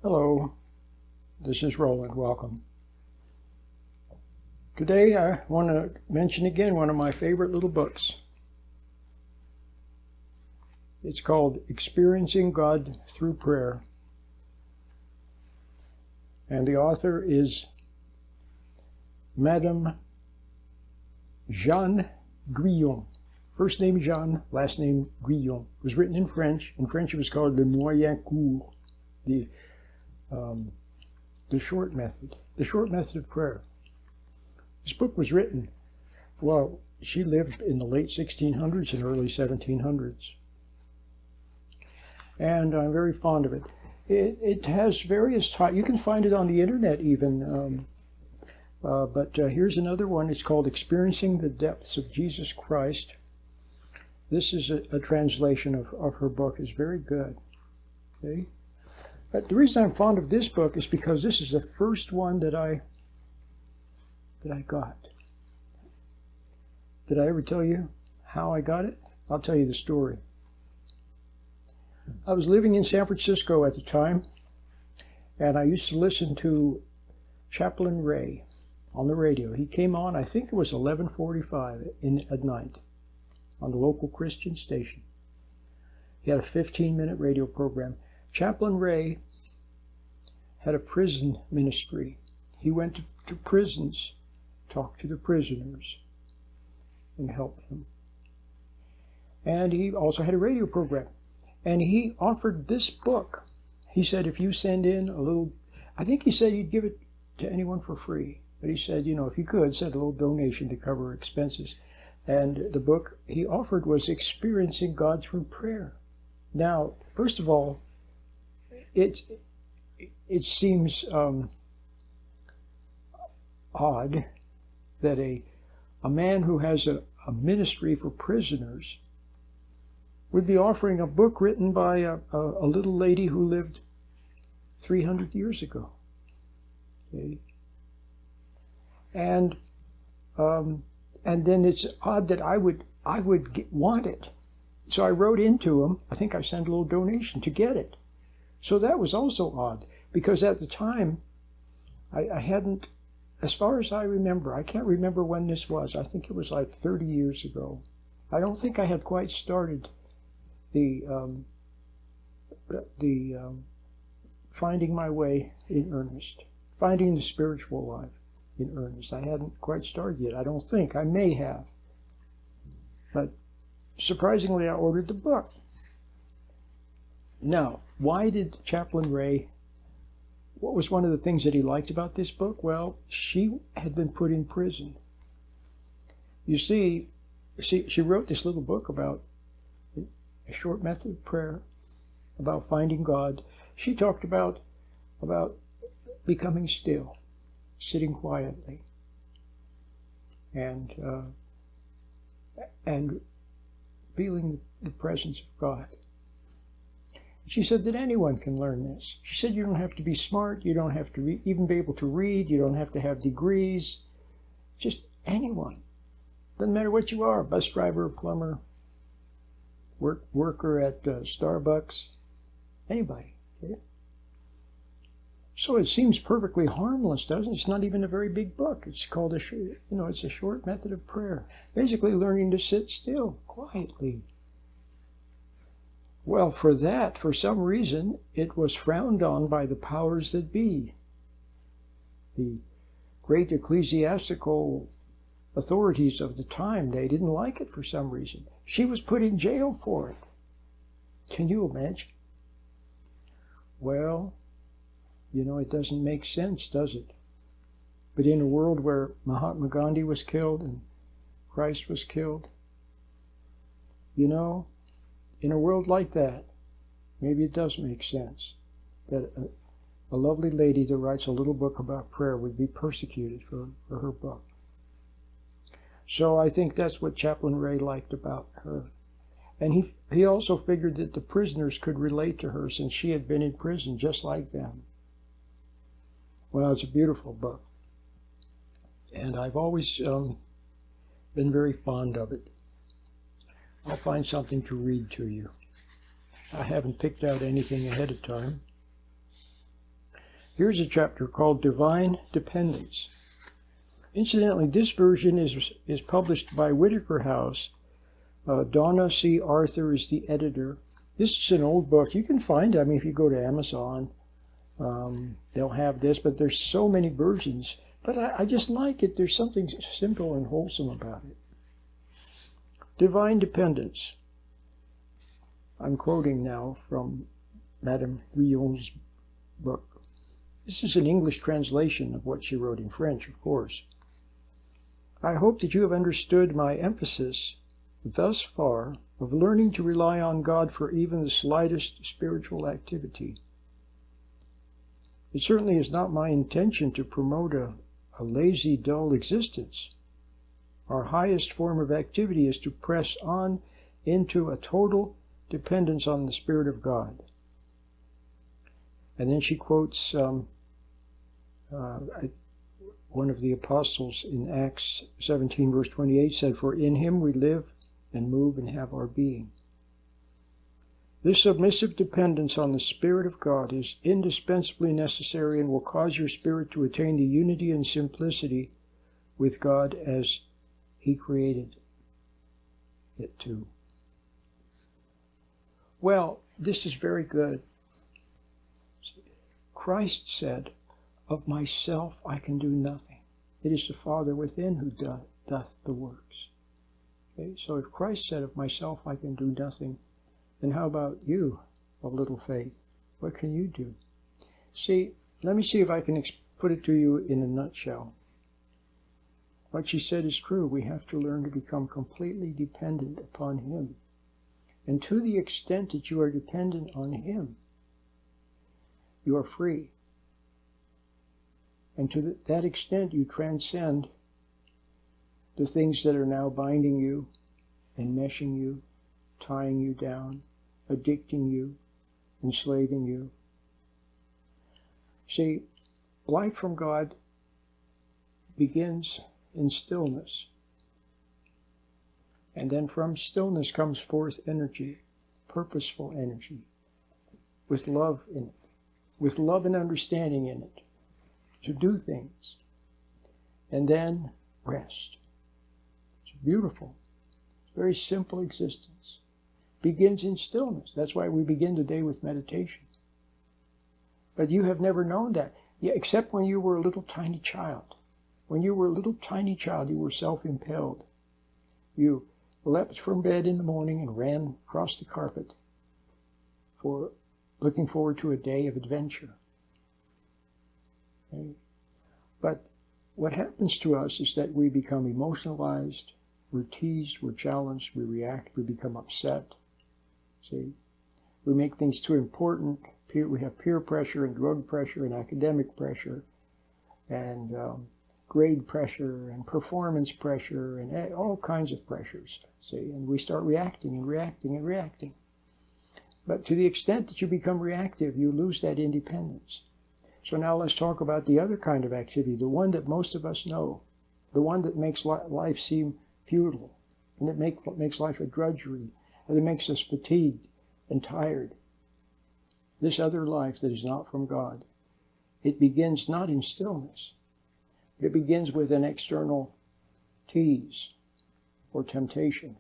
Hello, this is Roland. Welcome. Today I want to mention again one of my favorite little books. It's called Experiencing God Through Prayer. And the author is Madame Jeanne Guyon. First name Jeanne, last name Guyon. It was written in French. In French it was called Le Moyen Cours, the short method of prayer. This book was written, well, she lived in the late 1600s and early 1700s. And I'm very fond of it. It has various types. You can find it on the internet even. But here's another one. It's called Experiencing the Depths of Jesus Christ. This is a translation of her book. It's very good. Okay? But the reason I'm fond of this book is because this is the first one that I got. Did I ever tell you how I got it? I'll tell you the story. I was living in San Francisco at the time, and I used to listen to Chaplain Ray on the radio. He came on, I think it was 11:45 at night on the local Christian station. He had a 15-minute radio program. Chaplain Ray had a prison ministry. He went to prisons, talked to the prisoners, and helped them. And he also had a radio program. And he offered this book. He said, if you send in a little, I think he said he'd give it to anyone for free. But he said, if you could, send a little donation to cover expenses. And the book he offered was Experiencing God Through Prayer. Now, first of all, it seems odd that a man who has a ministry for prisoners would be offering a book written by a little lady who lived 300 years ago. Okay? And then it's odd that I would want it. So I wrote into him. I think I sent a little donation to get it. So that was also odd, because at the time I hadn't, as far as I remember, I can't remember when this was. I think it was like 30 years ago. I don't think I had quite started the finding my way in earnest, finding the spiritual life in earnest. I hadn't quite started yet. I don't think. I may have. But surprisingly, I ordered the book. Now, why did Chaplain Ray, what was one of the things that he liked about this book? Well, she had been put in prison. You see, she wrote this little book about a short method of prayer, about finding God. She talked about becoming still, sitting quietly, and feeling the presence of God. She said that anyone can learn this. She said you don't have to be smart, you don't have to even be able to read, you don't have to have degrees, just anyone. Doesn't matter what you are, bus driver, plumber, worker at Starbucks, anybody. Okay? So it seems perfectly harmless, doesn't it? It's not even a very big book. It's called it's a short method of prayer. Basically learning to sit still, quietly. Well, for some reason, it was frowned on by the powers that be. The great ecclesiastical authorities of the time, they didn't like it for some reason. She was put in jail for it. Can you imagine? Well, it doesn't make sense, does it? But in a world where Mahatma Gandhi was killed and Christ was killed, in a world like that, maybe it does make sense that a lovely lady that writes a little book about prayer would be persecuted for her book. So I think that's what Chaplain Ray liked about her. And he also figured that the prisoners could relate to her since she had been in prison just like them. Well, it's a beautiful book. And I've always been very fond of it. I'll find something to read to you. I haven't picked out anything ahead of time. Here's a chapter called Divine Dependence. Incidentally, this version is published by Whitaker House. Donna C. Arthur is the editor. This is an old book. You can find it. I mean, if you go to Amazon, they'll have this, but there's so many versions. But I just like it. There's something simple and wholesome about it. Divine Dependence. I'm quoting now from Madame Guillon's book. This is an English translation of what she wrote in French, of course. I hope that you have understood my emphasis thus far of learning to rely on God for even the slightest spiritual activity. It certainly is not my intention to promote a lazy, dull existence. Our highest form of activity is to press on into a total dependence on the Spirit of God. And then she quotes one of the apostles in Acts 17, verse 28, said, "For in him we live and move and have our being." This submissive dependence on the Spirit of God is indispensably necessary and will cause your spirit to attain the unity and simplicity with God as He created it to. Well, this is very good. Christ said, "Of myself I can do nothing. It is the Father within who doth the works." Okay? So if Christ said, "Of myself I can do nothing," then how about you, of little faith? What can you do? See, let me see if I can put it to you in a nutshell. What she said is true. We have to learn to become completely dependent upon Him. And to the extent that you are dependent on Him, you are free. And to that extent, you transcend the things that are now binding you, enmeshing you, tying you down, addicting you, enslaving you. See, life from God begins in stillness. And then from stillness comes forth energy, purposeful energy, with love in it, with love and understanding in it, to do things. And then rest. It's beautiful. It's a very simple existence. Begins in stillness. That's why we begin today with meditation. But you have never known that, except when you were a little tiny child. When you were a little tiny child, you were self-impelled. You leapt from bed in the morning and ran across the carpet for looking forward to a day of adventure. Okay? But what happens to us is that we become emotionalized, we're teased, we're challenged, we react, we become upset. See? We make things too important. We have peer pressure and drug pressure and academic pressure and grade pressure and performance pressure and all kinds of pressures. See? And we start reacting and reacting and reacting. But to the extent that you become reactive, you lose that independence. So now let's talk about the other kind of activity, the one that most of us know, the one that makes life seem futile, and that makes life a drudgery, and that makes us fatigued and tired. This other life that is not from God, it begins not in stillness, but it begins with an external tease, or temptation,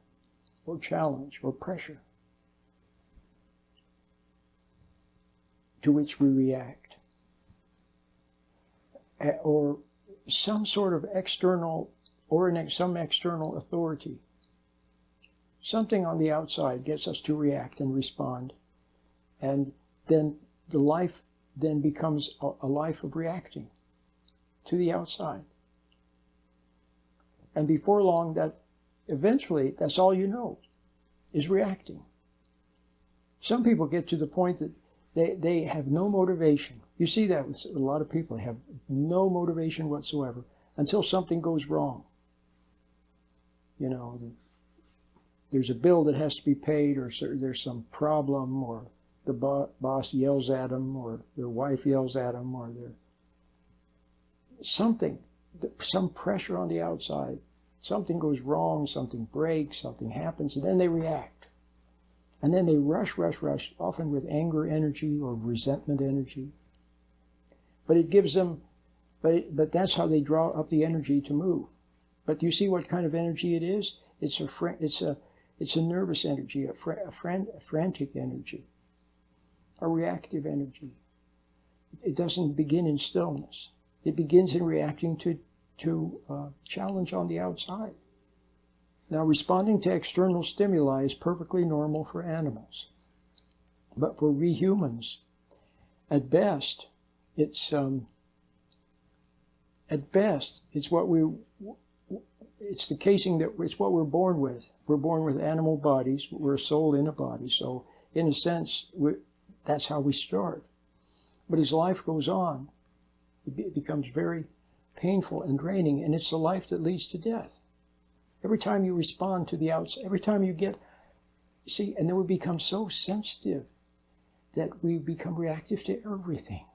or challenge, or pressure, to which we react. Or some sort of external, or some external authority. Something on the outside gets us to react and respond. And then the life then becomes a life of reacting to the outside. And before long, that eventually, that's all you know, is reacting. Some people get to the point that they have no motivation. You see that with a lot of people. They have no motivation whatsoever until something goes wrong. You know, there's a bill that has to be paid, or there's some problem, or the boss yells at them, or their wife yells at them, or something, some pressure on the outside. Something goes wrong, something breaks, something happens, and then they react. And then they rush, often with anger energy or resentment energy. But it gives them, but that's how they draw up the energy to move. But do you see what kind of energy it is? It's a nervous energy, a frantic energy, a reactive energy. It doesn't begin in stillness. It begins in reacting to challenge on the outside. Now, responding to external stimuli is perfectly normal for animals. But for we humans, at best, it's it's the casing that it's what we're born with. We're born with animal bodies. We're a soul in a body. So, in a sense, that's how we start. But as life goes on, it becomes very painful and draining, and it's the life that leads to death. Every time you respond to the outside, every time you get, and then we become so sensitive that we become reactive to everything.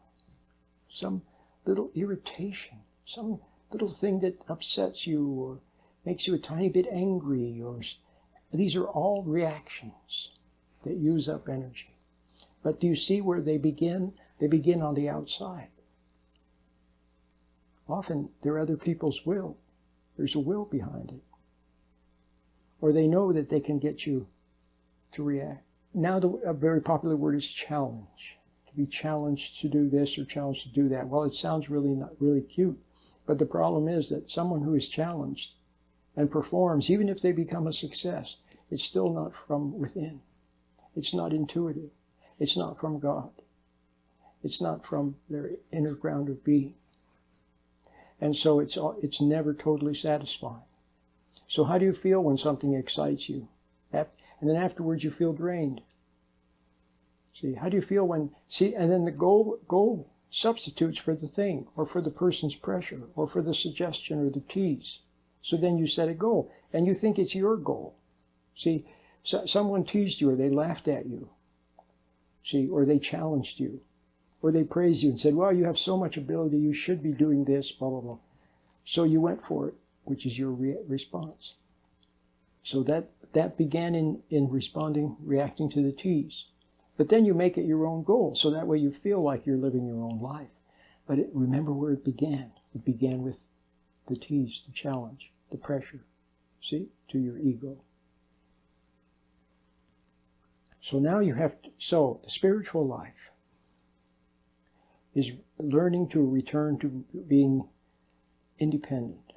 Some little irritation, some little thing that upsets you or makes you a tiny bit angry, or these are all reactions that use up energy. But do you see where they begin? They begin on the outside. Often they're other people's will. There's a will behind it. Or they know that they can get you to react. Now a very popular word is challenge. To be challenged to do this or challenged to do that. Well, it sounds not really cute. But the problem is that someone who is challenged and performs, even if they become a success, it's still not from within. It's not intuitive. It's not from God. It's not from their inner ground of being. And so it's never totally satisfying. So how do you feel when something excites you? And then afterwards you feel drained. See, how do you feel when, and then the goal substitutes for the thing, or for the person's pressure, or for the suggestion or the tease. So then you set a goal, and you think it's your goal. See, someone teased you, or they laughed at you. See, or they challenged you, or they praised you and said, well, you have so much ability, you should be doing this, blah, blah, blah. So you went for it, which is your response. So that began in reacting to the tease. But then you make it your own goal, so that way you feel like you're living your own life. But remember where it began. It began with the tease, the challenge, the pressure, see, to your ego. So now so the spiritual life is learning to return to being independent,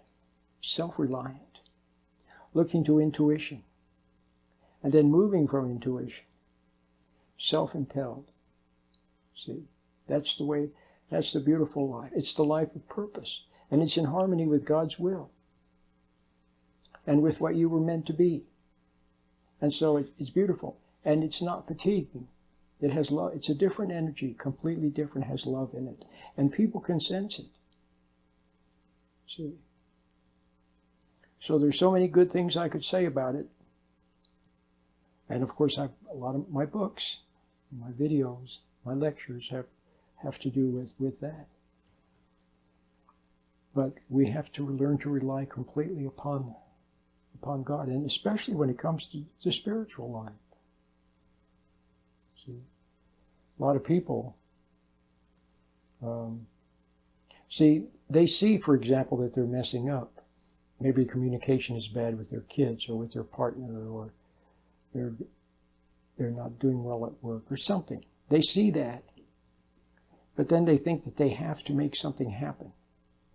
self-reliant, looking to intuition, and then moving from intuition, self-impelled. See, that's the beautiful life. It's the life of purpose, and it's in harmony with God's will and with what you were meant to be. And so it's beautiful, and it's not fatiguing. It has love. It's a different energy, completely different, has love in it, and people can sense it. See, so there's so many good things I could say about it. And of course, a lot of my books, my videos, my lectures have to do with that. But we have to learn to rely completely upon God, and especially when it comes to the spiritual life. See, a lot of people, they see, for example, that they're messing up. Maybe communication is bad with their kids or with their partner, or they're not doing well at work or something. They see that, but then they think that they have to make something happen.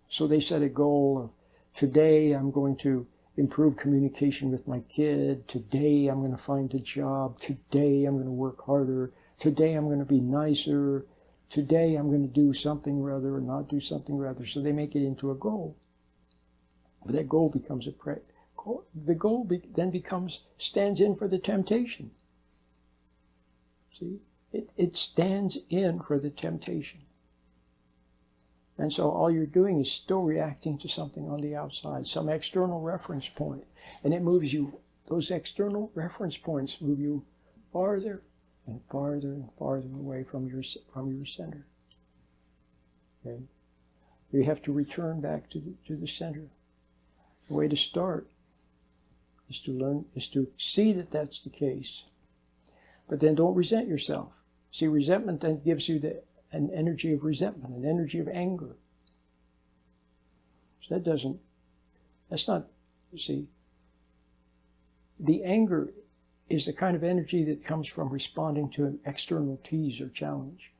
So they set a goal of, today I'm going to improve communication with my kid. Today I'm going to find a job. Today I'm going to work harder. Today I'm going to be nicer. Today I'm going to do something or other, or not do something or other. So they make it into a goal. But that goal becomes the goal then stands in for the temptation. See, it stands in for the temptation. And so all you're doing is still reacting to something on the outside, some external reference point. And it moves you, those external reference points move you farther and farther and farther away from your center. Okay? You have to return back to the center. The way to start is to see that that's the case. But then don't resent yourself. See, resentment then gives you an energy of resentment, an energy of anger. So that's not, you see, the anger is the kind of energy that comes from responding to an external tease or challenge,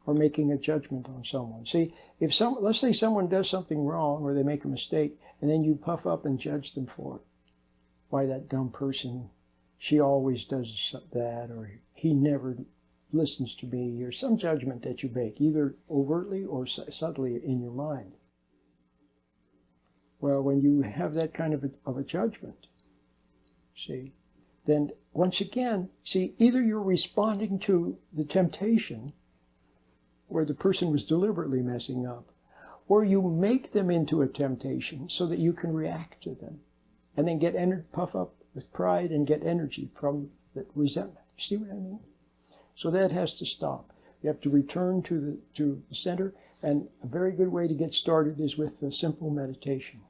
or making a judgment on someone. See, let's say someone does something wrong or they make a mistake, and then you puff up and judge them for it. Why, that dumb person, she always does that, or he never listens to me, or some judgment that you make, either overtly or subtly in your mind. Well, when you have that kind of a judgment, see, then once again, see, either you're responding to the temptation where the person was deliberately messing up, or you make them into a temptation so that you can react to them and then puff up with pride and get energy from the resentment. You see what I mean? So that has to stop. You have to return to the center, and a very good way to get started is with a simple meditation,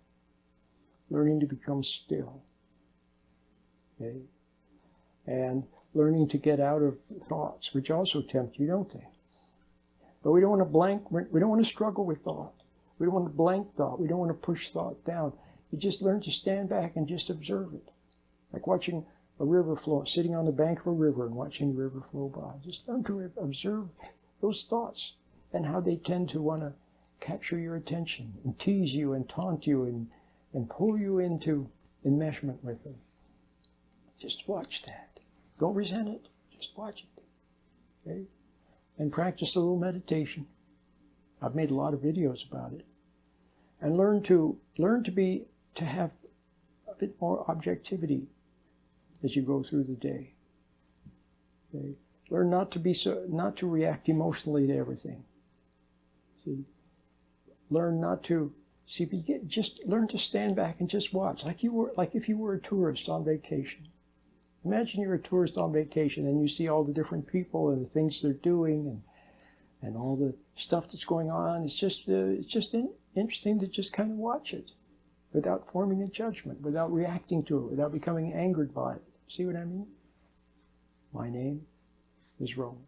learning to become still, okay? And learning to get out of thoughts, which also tempt you, don't they? But we don't want to struggle with thought. We don't want to blank thought. We don't want to push thought down. You just learn to stand back and just observe it. Like watching a river flow, sitting on the bank of a river and watching the river flow by. Just learn to observe those thoughts and how they tend to want to capture your attention and tease you and taunt you and pull you into enmeshment with them. Just watch that. Don't resent it. Just watch it. Okay? And practice a little meditation. I've made a lot of videos about it. And learn to have a bit more objectivity as you go through the day. Okay? Learn not to react emotionally to everything. See, learn not to just learn to stand back and just watch, like if you were a tourist on vacation. Imagine you're a tourist on vacation and you see all the different people and the things they're doing and all the stuff that's going on. It's just interesting to just kind of watch it without forming a judgment, without reacting to it, without becoming angered by it. See what I mean? My name is Roland.